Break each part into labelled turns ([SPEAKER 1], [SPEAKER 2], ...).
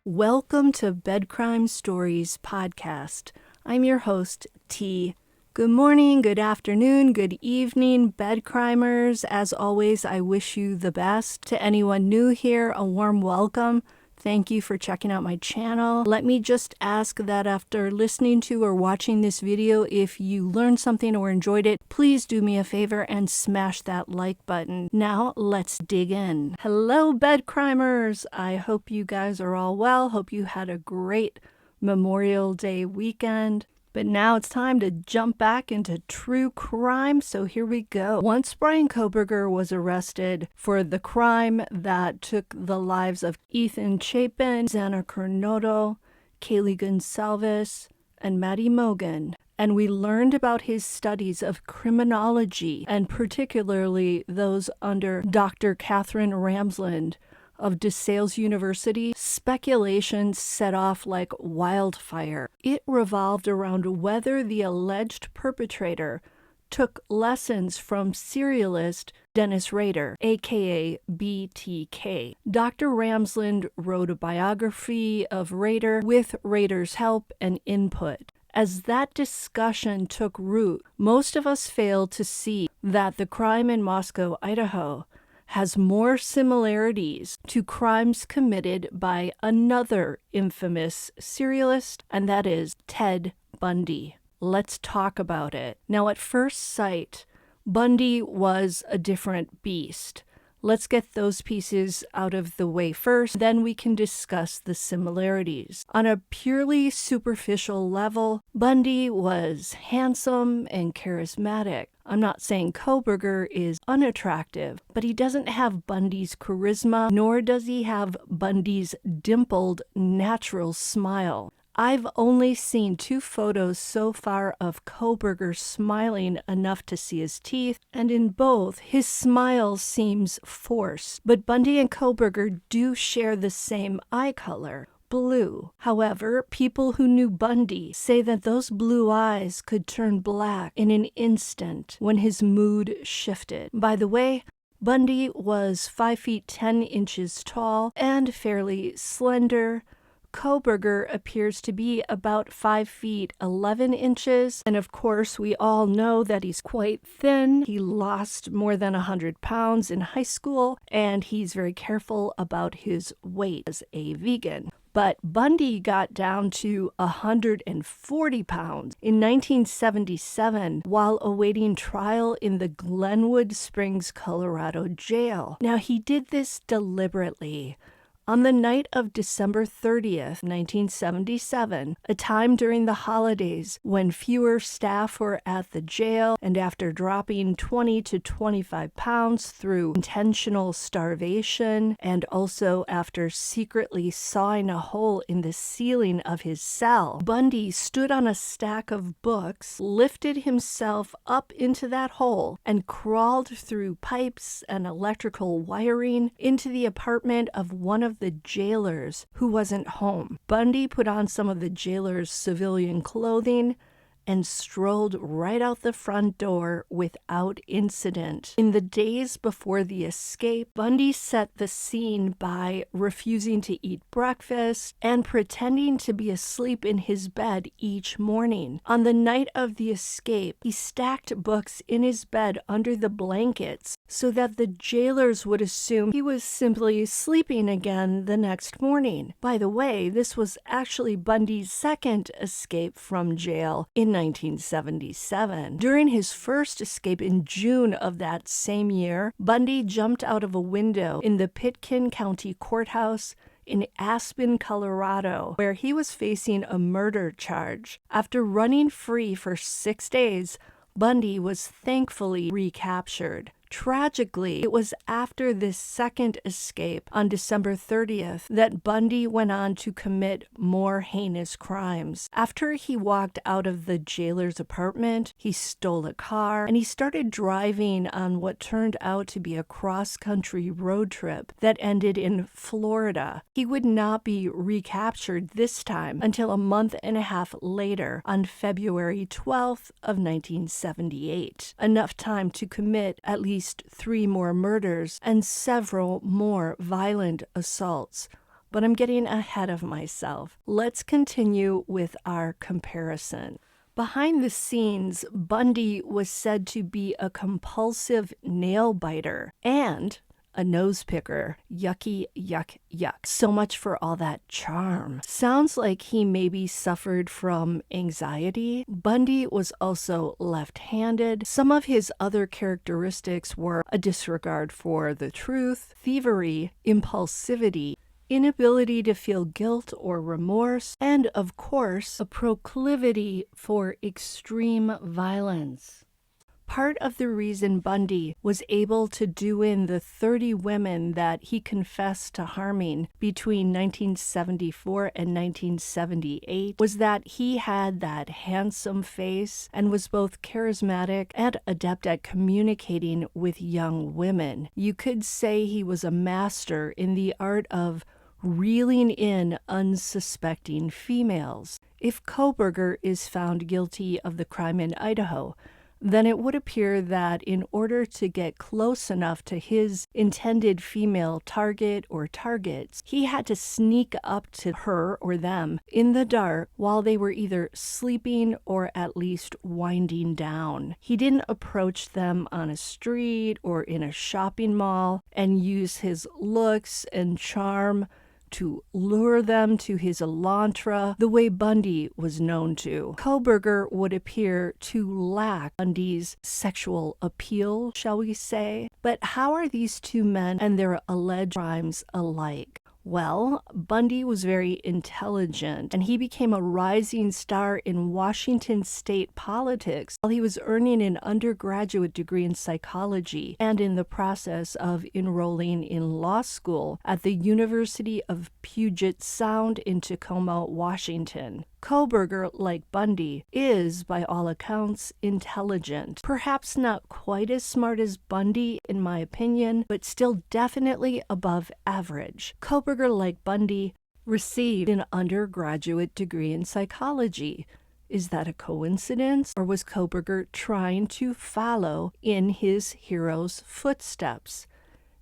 [SPEAKER 1] Welcome to Bed Crime Stories podcast. I'm your host, T. Good morning, good afternoon, good evening, bed crimers. As always, I wish you the best. To anyone new here, a warm welcome. Thank you for checking out my channel. Let me just ask that after listening to or watching this video, if you learned something or enjoyed it, please do me a favor and smash that like button. Now, let's dig in. Hello, bed crimers. I hope you guys are all well. Hope you had a great Memorial Day weekend. But now it's time to jump back into true crime, so here we go. Once Bryan Kohberger was arrested for the crime that took the lives of Ethan Chapin, Xana Kernodle, Kaylee Gonsalves, and Maddie Mogan, and we learned about his studies of criminology, and particularly those under Dr. Catherine Ramsland of DeSales University, speculation set off like wildfire. It revolved around whether the alleged perpetrator took lessons from serialist Dennis Rader, aka BTK. Dr. Ramsland wrote a biography of Rader with Rader's help and input. As that discussion took root, most of us failed to see that the crime in Moscow, Idaho, has more similarities to crimes committed by another infamous serialist, and that is Ted Bundy. Let's talk about it. Now, at first sight, Bundy was a different beast. Let's get those pieces out of the way first, then we can discuss the similarities. On a purely superficial level, Bundy was handsome and charismatic. I'm not saying Coburger is unattractive, but he doesn't have Bundy's charisma, nor does he have Bundy's dimpled, natural smile. I've only seen 2 photos so far of Coburger smiling enough to see his teeth, and in both, his smile seems forced. But Bundy and Coburger do share the same eye color, blue. However, people who knew Bundy say that those blue eyes could turn black in an instant when his mood shifted. By the way, Bundy was 5 feet 10 inches tall and fairly slender. Coburger appears to be about 5 feet 11 inches, and of course we all know that he's quite thin. He lost more than 100 pounds in high school, and he's very careful about his weight as a vegan. But Bundy got down to 140 pounds in 1977 while awaiting trial in the Glenwood Springs, Colorado jail. Now, he did this deliberately. On the night of December 30th, 1977, a time during the holidays when fewer staff were at the jail, and after dropping 20 to 25 pounds through intentional starvation, and also after secretly sawing a hole in the ceiling of his cell, Bundy stood on a stack of books, lifted himself up into that hole, and crawled through pipes and electrical wiring into the apartment of one of the jailers who wasn't home. Bundy put on some of the jailer's civilian clothing and strolled right out the front door without incident. In the days before the escape, Bundy set the scene by refusing to eat breakfast and pretending to be asleep in his bed each morning. On the night of the escape, he stacked books in his bed under the blankets so that the jailers would assume he was simply sleeping again the next morning. By the way, this was actually Bundy's second escape from jail in 1977. During his first escape in June of that same year, Bundy jumped out of a window in the Pitkin County Courthouse in Aspen, Colorado, where he was facing a murder charge. After running free for 6 days, Bundy was thankfully recaptured. Tragically, it was after this second escape on December 30th that Bundy went on to commit more heinous crimes. After he walked out of the jailer's apartment, he stole a car, and he started driving on what turned out to be a cross-country road trip that ended in Florida. He would not be recaptured this time until a month and a half later, on February 12th of 1978. Enough time to commit at least 3 more murders and several more violent assaults. but I'm getting ahead of myself. Let's continue with our comparison. Behind the scenes, Bundy was said to be a compulsive nail biter and a nose picker. Yucky, yuck, yuck. So much for all that charm. Sounds like he maybe suffered from anxiety. Bundy was also left-handed. Some of his other characteristics were a disregard for the truth, thievery, impulsivity, inability to feel guilt or remorse, and of course, a proclivity for extreme violence. Part of the reason Bundy was able to do in the 30 women that he confessed to harming between 1974 and 1978 was that he had that handsome face and was both charismatic and adept at communicating with young women. You could say he was a master in the art of reeling in unsuspecting females. If Coburger is found guilty of the crime in Idaho, then it would appear that in order to get close enough to his intended female target or targets, he had to sneak up to her or them in the dark while they were either sleeping or at least winding down. He didn't approach them on a street or in a shopping mall and use his looks and charm to lure them to his Elantra the way Bundy was known to. Coburger would appear to lack Bundy's sexual appeal, shall we say. But how are these two men and their alleged crimes alike? Well, Bundy was very intelligent, and he became a rising star in Washington state politics while he was earning an undergraduate degree in psychology and in the process of enrolling in law school at the University of Puget Sound in Tacoma, Washington. Coburger, like Bundy, is, by all accounts, intelligent. Perhaps not quite as smart as Bundy, in my opinion, but still definitely above average. Coburger, like Bundy, received an undergraduate degree in psychology. Is that a coincidence, or was Coburger trying to follow in his hero's footsteps?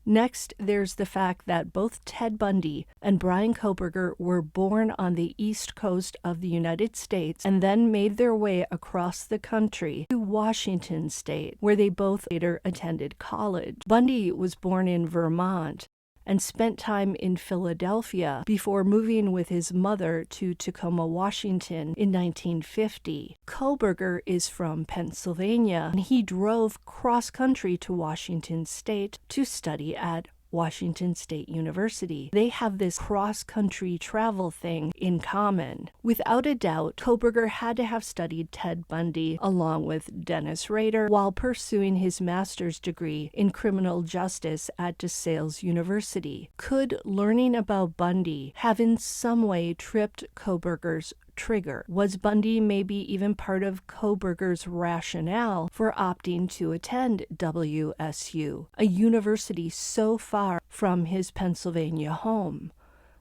[SPEAKER 1] Next, there's the fact that both Ted Bundy and Bryan Kohberger were born on the East Coast of the United States and then made their way across the country to Washington State, where they both later attended college. Bundy was born in Vermont and spent time in Philadelphia before moving with his mother to Tacoma, Washington in 1950. Kohberger is from Pennsylvania, and he drove cross-country to Washington State to study at Washington State University. They have this cross-country travel thing in common. Without a doubt, Kohberger had to have studied Ted Bundy along with Dennis Rader while pursuing his master's degree in criminal justice at DeSales University. Could learning about Bundy have in some way tripped Kohberger's trigger? Was Bundy maybe even part of Kohberger's rationale for opting to attend WSU, a university so far from his Pennsylvania home?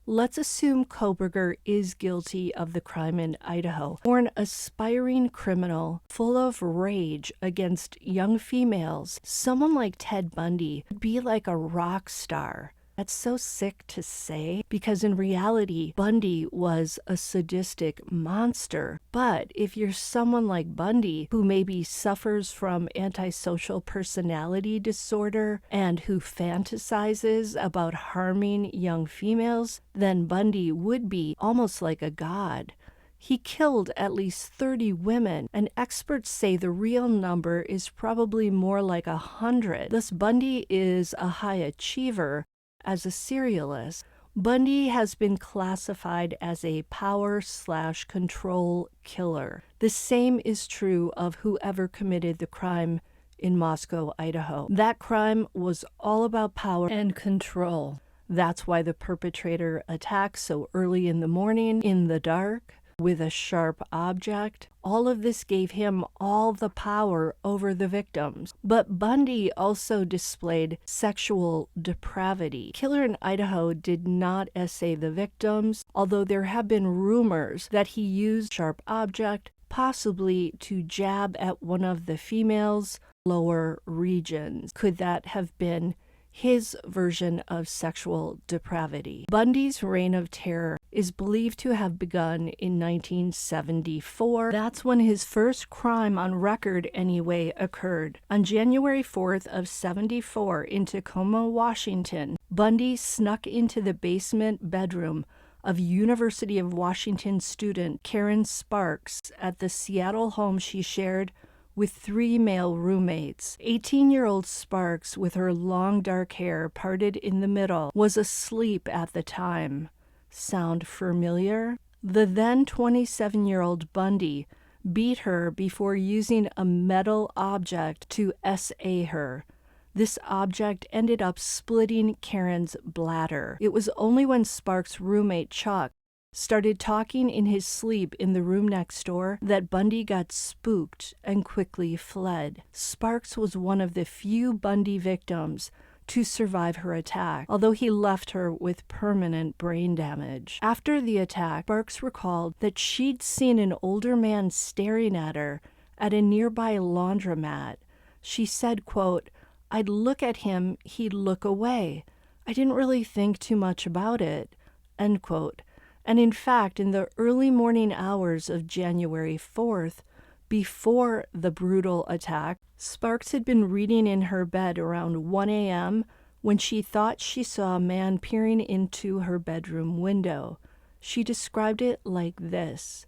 [SPEAKER 1] Let's assume Kohberger is guilty of the crime in Idaho, or an aspiring criminal full of rage against young females. Someone like Ted Bundy would be like a rock star. That's so sick to say, because in reality, Bundy was a sadistic monster. But if you're someone like Bundy, who maybe suffers from antisocial personality disorder and who fantasizes about harming young females, then Bundy would be almost like a god. He killed at least 30 women, and experts say the real number is probably more like 100. Thus, Bundy is a high achiever. As a serialist, Bundy has been classified as a power/control killer. The same is true of whoever committed the crime in Moscow, Idaho. That crime was all about power and control. That's why the perpetrator attacked so early in the morning, in the dark, with a sharp object. All of this gave him all the power over the victims. But Bundy also displayed sexual depravity. Killer in Idaho did not essay the victims, although there have been rumors that he used sharp object, possibly to jab at one of the females' lower regions. Could that have been his version of sexual depravity. Bundy's reign of terror is believed to have begun in 1974. That's when his first crime on record anyway occurred. On January 4th of 74 in Tacoma, Washington, Bundy snuck into the basement bedroom of University of Washington student Karen Sparks at the Seattle home she shared with 3 male roommates. 18-year-old Sparks, with her long dark hair parted in the middle, was asleep at the time. Sound familiar? The then 27-year-old Bundy beat her before using a metal object to SA her. This object ended up splitting Karen's bladder. It was only when Sparks' roommate Chuck started talking in his sleep in the room next door that Bundy got spooked and quickly fled. Sparks was one of the few Bundy victims to survive her attack, although he left her with permanent brain damage. After the attack, Sparks recalled that she'd seen an older man staring at her at a nearby laundromat. She said, quote, "I'd look at him, he'd look away. I didn't really think too much about it," end quote. And in fact, in the early morning hours of January 4th, before the brutal attack, Sparks had been reading in her bed around 1 a.m. when she thought she saw a man peering into her bedroom window. She described it like this: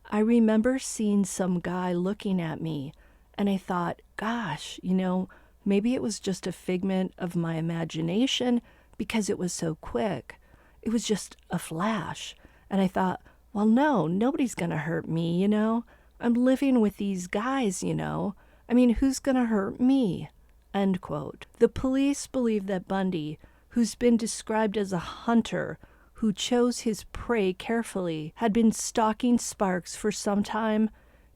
[SPEAKER 1] "I remember seeing some guy looking at me, and I thought, gosh, maybe it was just a figment of my imagination because it was so quick. It was just a flash. And I thought, well, no, nobody's going to hurt me, I'm living with these guys, I mean, who's going to hurt me?" End quote. The police believe that Bundy, who's been described as a hunter who chose his prey carefully, had been stalking Sparks for some time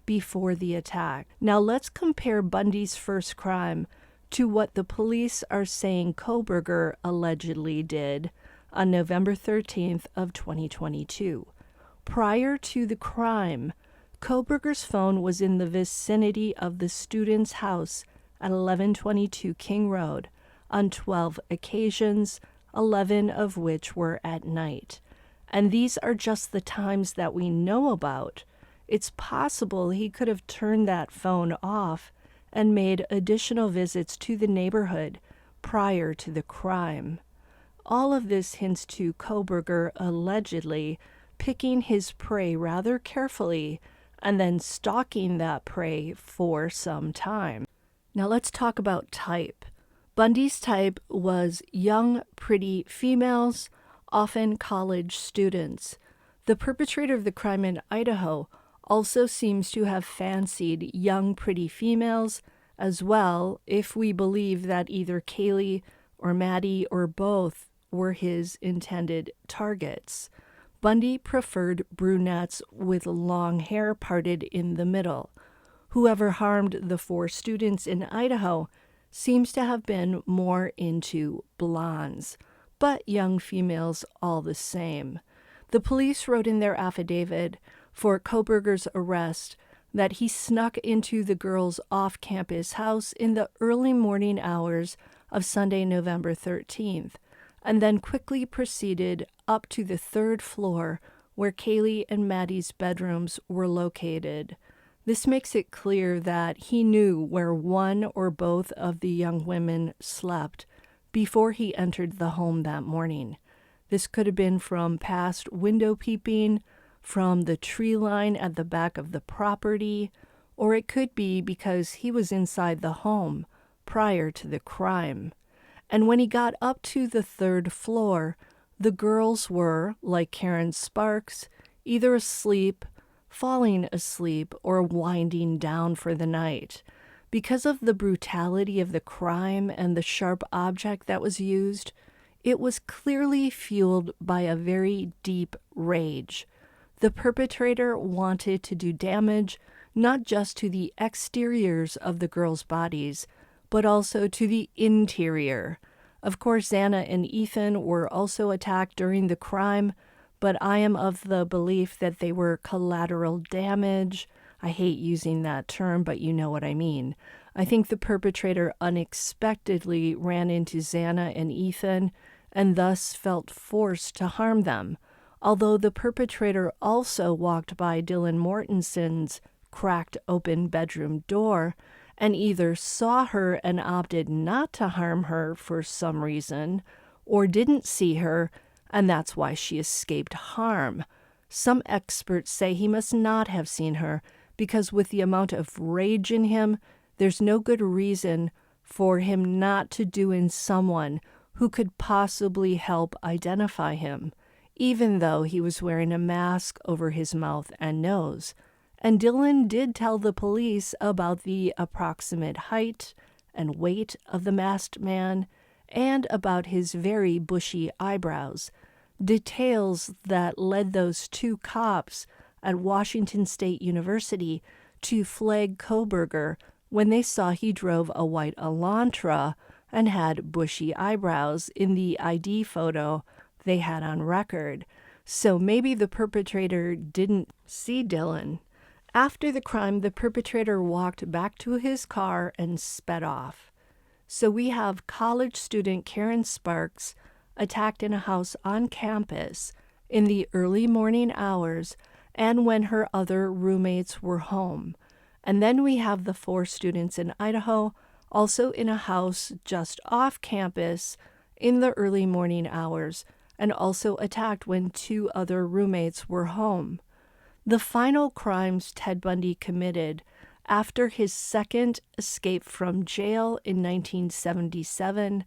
[SPEAKER 1] before the attack. Now let's compare Bundy's first crime to what the police are saying Coburger allegedly did on November 13th of 2022. Prior to the crime, Kohberger's phone was in the vicinity of the student's house at 1122 King Road on 12 occasions, 11 of which were at night. And these are just the times that we know about. It's possible he could have turned that phone off and made additional visits to the neighborhood prior to the crime. All of this hints to Kohberger allegedly picking his prey rather carefully and then stalking that prey for some time. Now let's talk about type. Bundy's type was young, pretty females, often college students. The perpetrator of the crime in Idaho also seems to have fancied young, pretty females as well, if we believe that either Kaylee or Maddie or both were his intended targets. Bundy preferred brunettes with long hair parted in the middle. Whoever harmed the 4 students in Idaho seems to have been more into blondes, but young females all the same. The police wrote in their affidavit for Kohberger's arrest that he snuck into the girls' off-campus house in the early morning hours of Sunday, November 13th, and then quickly proceeded up to the 3rd floor where Kaylee and Maddie's bedrooms were located. This makes it clear that he knew where one or both of the young women slept before he entered the home that morning. This could have been from past window peeping, from the tree line at the back of the property, or it could be because he was inside the home prior to the crime. And when he got up to the 3rd floor, the girls were, like Karen Sparks, either asleep, falling asleep, or winding down for the night. Because of the brutality of the crime and the sharp object that was used, it was clearly fueled by a very deep rage. The perpetrator wanted to do damage not just to the exteriors of the girls' bodies, but also to the interior. Of course, Xana and Ethan were also attacked during the crime, but I am of the belief that they were collateral damage. I hate using that term, but you know what I mean. I think the perpetrator unexpectedly ran into Xana and Ethan and thus felt forced to harm them, although the perpetrator also walked by Dylan Mortenson's cracked open bedroom door and either saw her and opted not to harm her for some reason, or didn't see her, and that's why she escaped harm. Some experts say he must not have seen her, because with the amount of rage in him, there's no good reason for him not to do in someone who could possibly help identify him, even though he was wearing a mask over his mouth and nose. And Dylan did tell the police about the approximate height and weight of the masked man and about his very bushy eyebrows, details that led those two cops at Washington State University to flag Coburger when they saw he drove a white Elantra and had bushy eyebrows in the ID photo they had on record. So maybe the perpetrator didn't see Dylan. After the crime, the perpetrator walked back to his car and sped off. So we have college student Karen Sparks attacked in a house on campus in the early morning hours and when her other roommates were home. And then we have the 4 students in Idaho, also in a house just off campus in the early morning hours, and also attacked when 2 other roommates were home. The final crimes Ted Bundy committed after his second escape from jail in 1977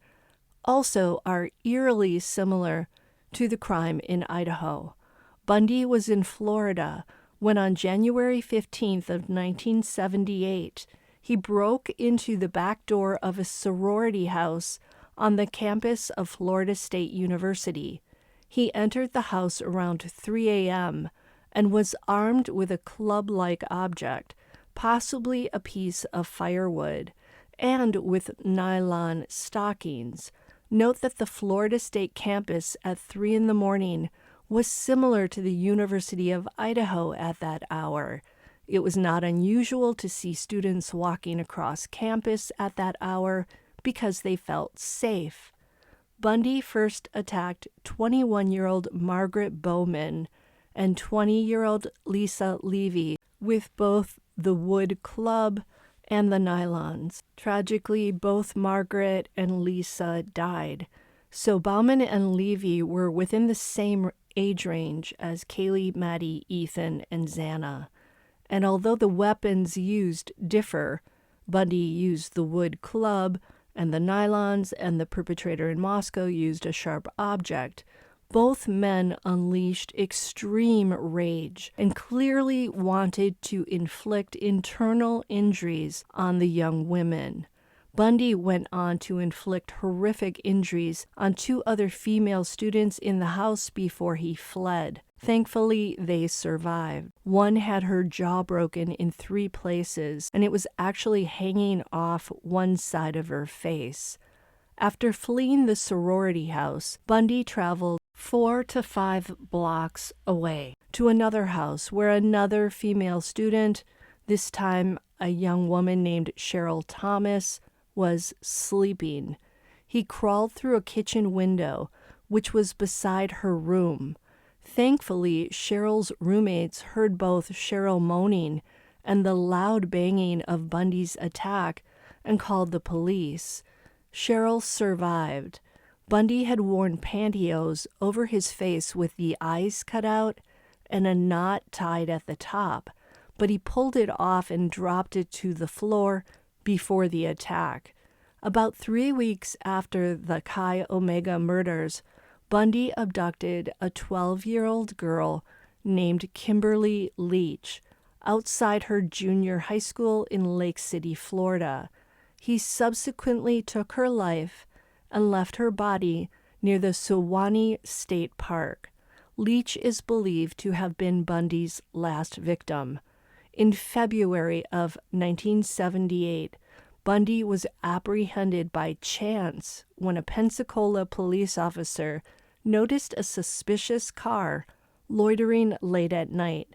[SPEAKER 1] also are eerily similar to the crime in Idaho. Bundy was in Florida when on January 15th of 1978, he broke into the back door of a sorority house on the campus of Florida State University. He entered the house around 3 a.m. and was armed with a club-like object, possibly a piece of firewood, and with nylon stockings. Note that the Florida State campus at 3 in the morning was similar to the University of Idaho at that hour. It was not unusual to see students walking across campus at that hour because they felt safe. Bundy first attacked 21-year-old Margaret Bowman and 20-year-old Lisa Levy with both the wood club and the nylons. Tragically, both Margaret and Lisa died. So Bauman and Levy were within the same age range as Kaylee, Maddie, Ethan, and Xana. And although the weapons used differ, Bundy used the wood club and the nylons, and the perpetrator in Moscow used a sharp object. Both men unleashed extreme rage and clearly wanted to inflict internal injuries on the young women. Bundy went on to inflict horrific injuries on 2 other female students in the house before he fled. Thankfully, they survived. One had her jaw broken in 3 places, and it was actually hanging off one side of her face. After fleeing the sorority house, Bundy traveled 4 to 5 blocks away to another house where another female student, this time a young woman named Cheryl Thomas, was sleeping. He crawled through a kitchen window, which was beside her room. Thankfully, Cheryl's roommates heard both Cheryl moaning and the loud banging of Bundy's attack and called the police. Cheryl survived. Bundy had worn pantyhose over his face with the eyes cut out and a knot tied at the top, but he pulled it off and dropped it to the floor before the attack. About 3 weeks after the Chi Omega murders, Bundy abducted a 12-year-old girl named Kimberly Leach outside her junior high school in Lake City, Florida. He subsequently took her life and left her body near the Suwannee State Park. Leach is believed to have been Bundy's last victim. In February of 1978, Bundy was apprehended by chance when a Pensacola police officer noticed a suspicious car loitering late at night.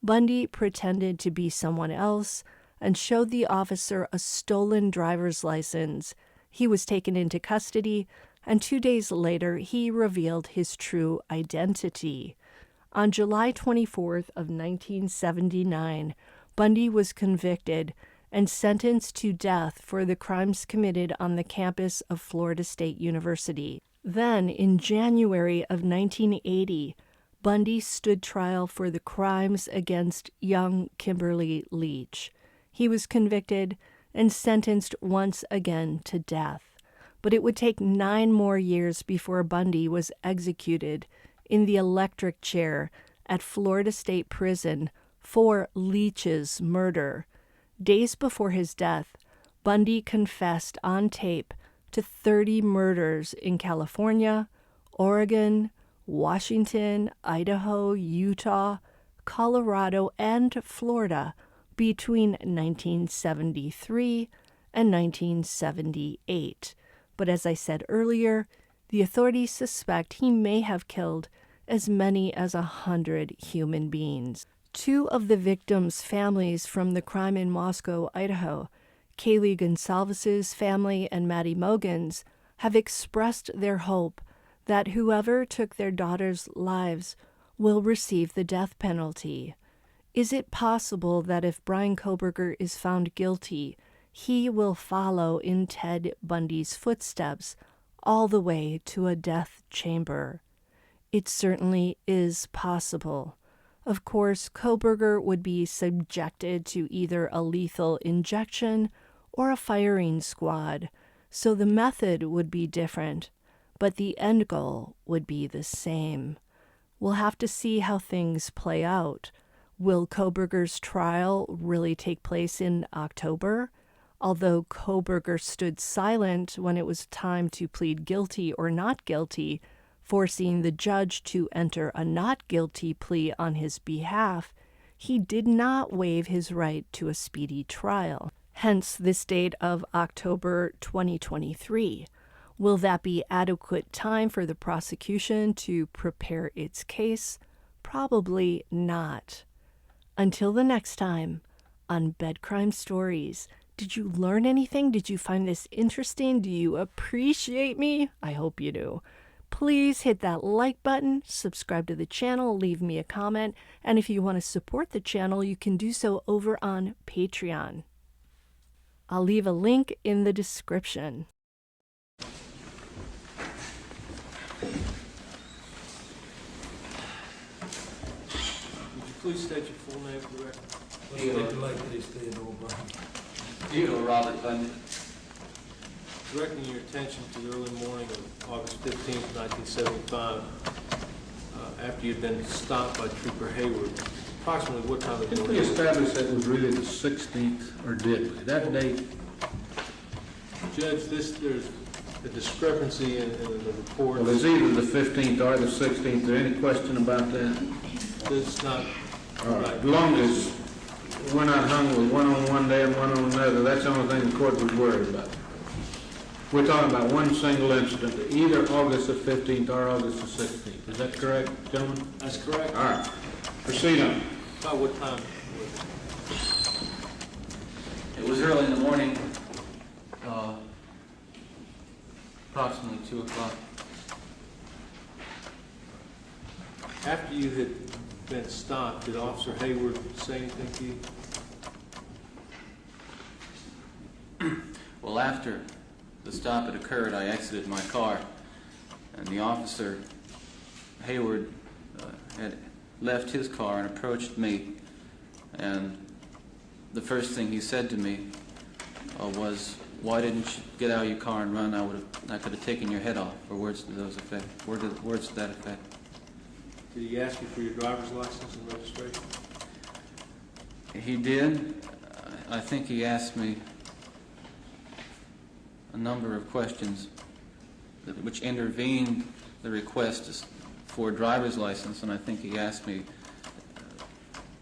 [SPEAKER 1] Bundy pretended to be someone else and showed the officer a stolen driver's license. He was taken into custody, and 2 days later he revealed his true identity. On July 24th of 1979, Bundy was convicted and sentenced to death for the crimes committed on the campus of Florida State University. Then, in January of 1980, Bundy stood trial for the crimes against young Kimberly Leach. He was convicted and sentenced once again to death. But it would take 9 more years before Bundy was executed in the electric chair at Florida State Prison for Leach's murder. Days before his death, Bundy confessed on tape to 30 murders in California, Oregon, Washington, Idaho, Utah, Colorado, and Florida between 1973 and 1978. But as I said earlier, the authorities suspect he may have killed as many as 100 human beings. 2 of the victims' families from the crime in Moscow, Idaho, Kaylee Gonsalves's family and Maddie Mogan's, have expressed their hope that whoever took their daughters' lives will receive the death penalty. Is it possible that if Bryan Coburger is found guilty, he will follow in Ted Bundy's footsteps all the way to a death chamber? It certainly is possible. Of course, Coburger would be subjected to either a lethal injection or a firing squad, so the method would be different, but the end goal would be the same. We'll have to see how things play out. Will Kohberger's trial really take place in October? Although Kohberger stood silent when it was time to plead guilty or not guilty, forcing the judge to enter a not guilty plea on his behalf, he did not waive his right to a speedy trial. Hence this date of October 2023. Will that be adequate time for the prosecution to prepare its case? Probably not. Until the next time on Bed Crime Stories. Did you learn anything? Did you find this interesting? Do you appreciate me? I hope you do. Please hit that like button, subscribe to the channel, leave me a comment, and if you want to support the channel, you can do so over on Patreon. I'll leave a link in the description.
[SPEAKER 2] Please state your full name for the record.
[SPEAKER 3] Theodore Robert Bundy.
[SPEAKER 2] Directing your attention to the early morning of August 15th, 1975, after you'd been stopped by Trooper Hayward, approximately what time of day?
[SPEAKER 4] Did we establish that it was really the 16th, or did we? That date?
[SPEAKER 2] Judge, there's a discrepancy in the report.
[SPEAKER 4] Well, it's either the 15th or the 16th. Is there any question about that?
[SPEAKER 2] That's not
[SPEAKER 4] All right.
[SPEAKER 2] right.
[SPEAKER 4] As long as we're not hung with one on one day and one on another, that's the only thing the court was worried about. We're talking about one single incident, either August the 15th or August the 16th. Is that correct, gentlemen?
[SPEAKER 2] That's correct.
[SPEAKER 4] All right. Proceed on.
[SPEAKER 2] About what time was
[SPEAKER 3] It was early in the morning, approximately 2 o'clock.
[SPEAKER 2] it? After you had been stopped, did Officer Hayward say anything to you?
[SPEAKER 3] Well, after the stop had occurred, I exited my car, and the officer, Hayward, had left his car and approached me, and the first thing he said to me was, "Why didn't you get out of your car and run? I could have taken your head off," or words to those effect. Words to that effect.
[SPEAKER 2] Did he ask you for your driver's license and registration?
[SPEAKER 3] He did. I think he asked me a number of questions which intervened the request for a driver's license, and I think he asked me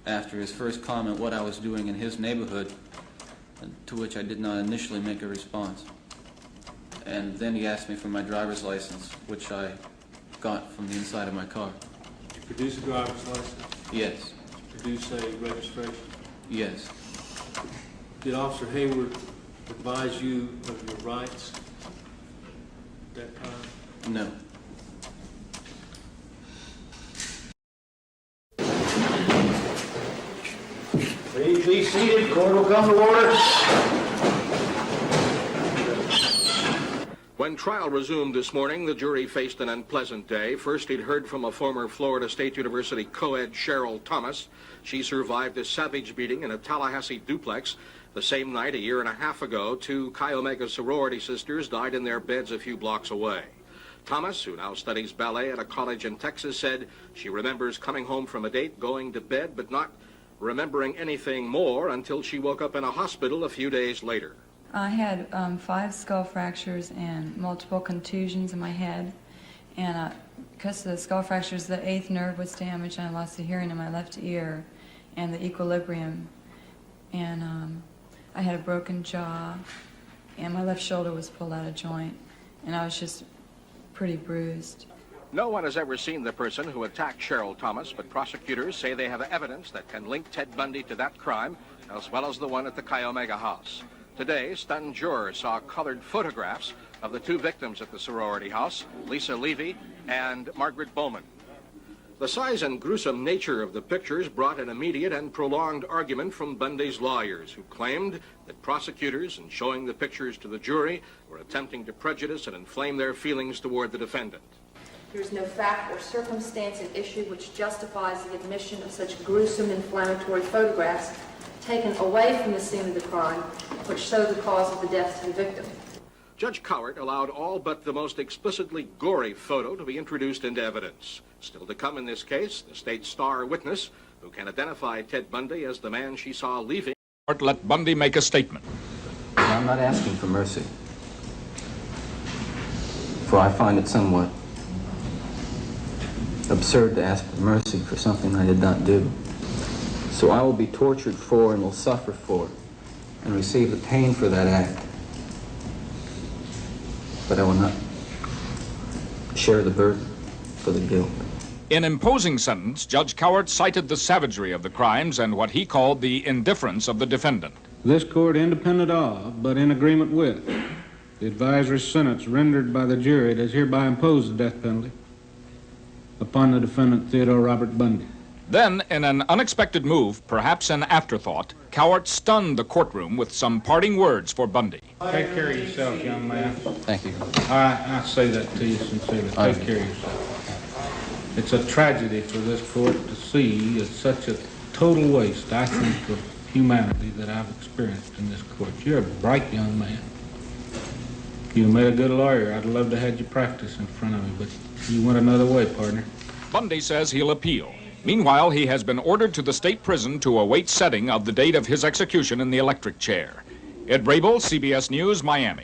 [SPEAKER 3] after his first comment what I was doing in his neighborhood, to which I did not initially make a response. And then he asked me for my driver's license, which I got from the inside of my car.
[SPEAKER 2] Did you produce a driver's license?
[SPEAKER 3] Yes.
[SPEAKER 2] Produce a registration?
[SPEAKER 3] Yes.
[SPEAKER 2] Did Officer Hayward advise you of your rights at that time?
[SPEAKER 3] No.
[SPEAKER 5] Please be seated. Court will come to order.
[SPEAKER 6] When trial resumed this morning, the jury faced an unpleasant day. First, he'd heard from a former Florida State University co-ed, Cheryl Thomas. She survived a savage beating in a Tallahassee duplex. The same night, a year and a half ago, 2 Chi Omega sorority sisters died in their beds a few blocks away. Thomas, who now studies ballet at a college in Texas, said she remembers coming home from a date, going to bed, but not remembering anything more until she woke up in a hospital a few days later.
[SPEAKER 7] I had 5 skull fractures and multiple contusions in my head, and because of the skull fractures, the 8th nerve was damaged, and I lost the hearing in my left ear and the equilibrium, and I had a broken jaw, and my left shoulder was pulled out of joint, and I was just pretty bruised.
[SPEAKER 6] No one has ever seen the person who attacked Cheryl Thomas, but prosecutors say they have evidence that can link Ted Bundy to that crime, as well as the one at the Chi Omega house. Today, stunned jurors saw colored photographs of the 2 victims at the sorority house, Lisa Levy and Margaret Bowman. The size and gruesome nature of the pictures brought an immediate and prolonged argument from Bundy's lawyers, who claimed that prosecutors, in showing the pictures to the jury, were attempting to prejudice and inflame their feelings toward the defendant.
[SPEAKER 8] There is no fact or circumstance at issue which justifies the admission of such gruesome inflammatory photographs taken away from the scene of the crime, which show the cause of the death to the victim.
[SPEAKER 6] Judge Cowart allowed all but the most explicitly gory photo to be introduced into evidence. Still to come in this case, the state's star witness, who can identify Ted Bundy as the man she saw leaving.
[SPEAKER 9] Let Bundy make a statement.
[SPEAKER 3] I'm not asking for mercy, for I find it somewhat absurd to ask for mercy for something I did not do. So I will be tortured for and will suffer for and receive the pain for that act. But I will not share the burden for the guilt.
[SPEAKER 9] In imposing sentence, Judge Cowart cited the savagery of the crimes and what he called the indifference of the defendant.
[SPEAKER 4] This court, independent of, but in agreement with, the advisory sentence rendered by the jury, does hereby impose the death penalty upon the defendant Theodore Robert Bundy.
[SPEAKER 9] Then, in an unexpected move, perhaps an afterthought, Cowart stunned the courtroom with some parting words for Bundy.
[SPEAKER 4] Take care of yourself, young man.
[SPEAKER 3] Thank you.
[SPEAKER 4] I say that to you sincerely. Take care of yourself. It's a tragedy for this court to see it's such a total waste, I think, of humanity that I've experienced in this court. You're a bright young man. You made a good lawyer. I'd love to have you practice in front of me, but you went another way, partner.
[SPEAKER 9] Bundy says he'll appeal. Meanwhile, he has been ordered to the state prison to await setting of the date of his execution in the electric chair. Ed Brable, CBS News, Miami.